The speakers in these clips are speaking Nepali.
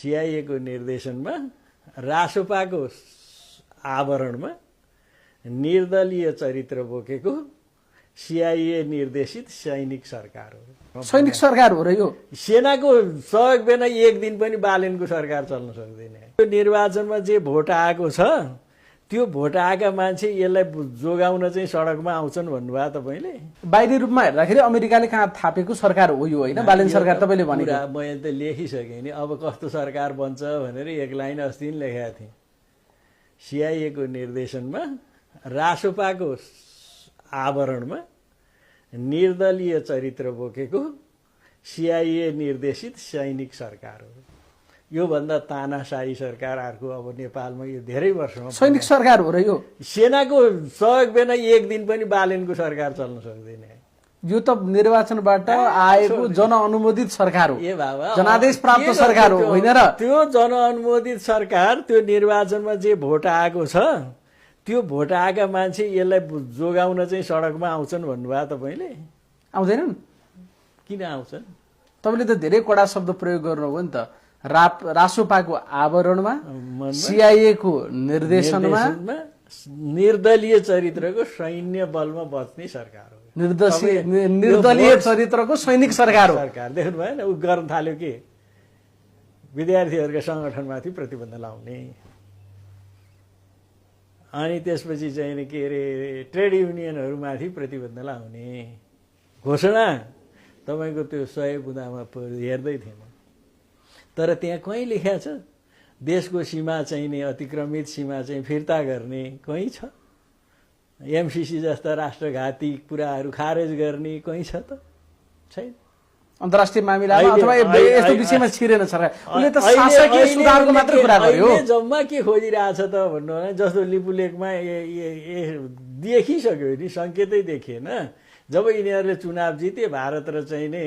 सिआइएको निर्देशनमा रासोपाको आवरणमा निर्दलीय चरित्र बोकेको सिआइए निर्देशित सैनिक सरकार हो। सैनिक सरकार हो र यो सेनाको सहयोग बिना एक दिन पनि बालेनको सरकार चल्न सक्दैन। यो निर्वाचनमा जे भोट आएको छ त्यो भोट आएका मान्छे यसलाई जोगाउन चाहिँ सडकमा आउँछन् भन्नुभयो तपाईँले। बाहिरी रूपमा हेर्दाखेरि अमेरिकाले कहाँ थापेको सरकार हो यो होइन, बालेन सरकार तपाईँले भनेको। मैले त लेखिसकेँ नि, अब कस्तो सरकार बन्छ भनेर एक लाइन अस्ति नै लेखेका थिएँ। सिआइएको निर्देशनमा रासोपाको आवरणमा निर्दलीय चरित्र बोकेको सिआइए निर्देशित सैनिक सरकार हो। योभन्दा तानाशाही सरकार अर्को अब नेपालमा यो धेरै वर्षमा सैनिक सरकार हो र यो सेनाको सहयोग बिना एक दिन पनि बालेनको सरकार चल्न सक्दैन। यो त निर्वाचनबाट आएको जनअनुमोदित सरकार हो, ए बाबा, जनादेश प्राप्त सरकार हो होइन र? त्यो जनअनुमोदित सरकार त्यो निर्वाचनमा जे भोट आएको छ त्यो भोट आएका मान्छे यसलाई जोगाउन चाहिँ सडकमा आउँछन् भन्नुभयो तपाईँले। आउँदैनन्? किन आउँछन्? तपाईँले त धेरै कडा शब्द प्रयोग गर्नुभयो नि त। रासोपाको आवरणमा सिआइएको निर्देशनमा निर्दलीय चरित्रको सैन्य बलमा बच्ने सरकार हो। निर्दलीय चरित्रको सैनिक सरकार हो। सरकार देख्नु भएन, ऊ गर्न थाल्यो के विद्यार्थीहरूका सङ्गठनमाथि प्रतिबन्ध लाउने, अनि त्यसपछि चाहिँ के अरे ट्रेड युनियनहरूमाथि प्रतिबन्ध लाउने घोषणा तपाईँको त्यो 100 बुँदामा हेर्दै थिएन। तर त्यहाँ कहीँ लेखा छ देशको सीमा चाहिँ नि अतिक्रमित सीमा चाहिँ फिर्ता गर्ने? कहीँ छ? एमसिसी जस्ता राष्ट्रघाती कुराहरू खारेज गर्ने कहीँ छ त? छैन। अन्तर्राष्ट्रिय मामिलामा अथवा यस्तो विषयमा छिरेन सरकार। उले त शासकीय सुधारको मात्र कुरा गर्यो। जम्मा के खोजिरहेछ त भन्नु भने जस्तो लिपुलेखमा देखिसक्यो नि, सङ्केतै देखिएन। जब यिनीहरूले चुनाव जिते भारत र चाहिँ नि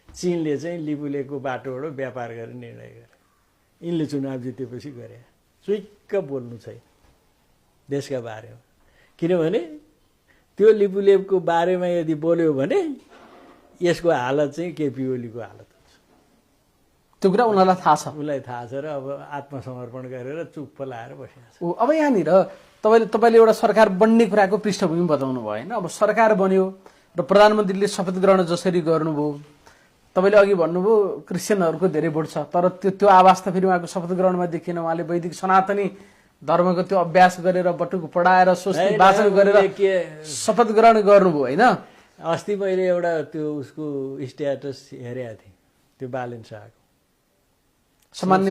चीनले चाहिँ लिपुलेखको बाटोबाट व्यापार गर्ने निर्णय गरे। यिनले चुनाव जितेपछि गरे। चुइक्क बोल्नु छैन देशका बारेमा, किनभने त्यो लिपुलेखको बारेमा यदि बोल्यो भने यसको हालत चाहिँ केपी ओलीको हालत हुन्छ। त्यो कुरा उनीहरूलाई थाहा छ, उसलाई थाहा छ र अब आत्मसमर्पण गरेर चुप्प लाएर बसिरहेको छ। अब यहाँनिर तपाईँले एउटा सरकार बन्ने कुराको पृष्ठभूमि बताउनु भयो होइन। अब सरकार बन्यो र प्रधानमन्त्रीले शपथ ग्रहण जसरी गर्नुभयो, तपाईँले अघि भन्नुभयो क्रिस्चियनहरूको धेरै भोट छ, तर त्यो आवाज त फेरि उहाँको शपथ ग्रहणमा देखिएन। उहाँले वैदिक सनातनी धर्मको त्यो अभ्यास गरेर बटुक पढाएर स्वस्ति वाचन गरेर शपथ ग्रहण गर्नुभयो होइन। अस्ति मैले एउटा त्यो उसको स्ट्याटस हेरेको थिएँ, त्यो बालेन शाहको। सामान्य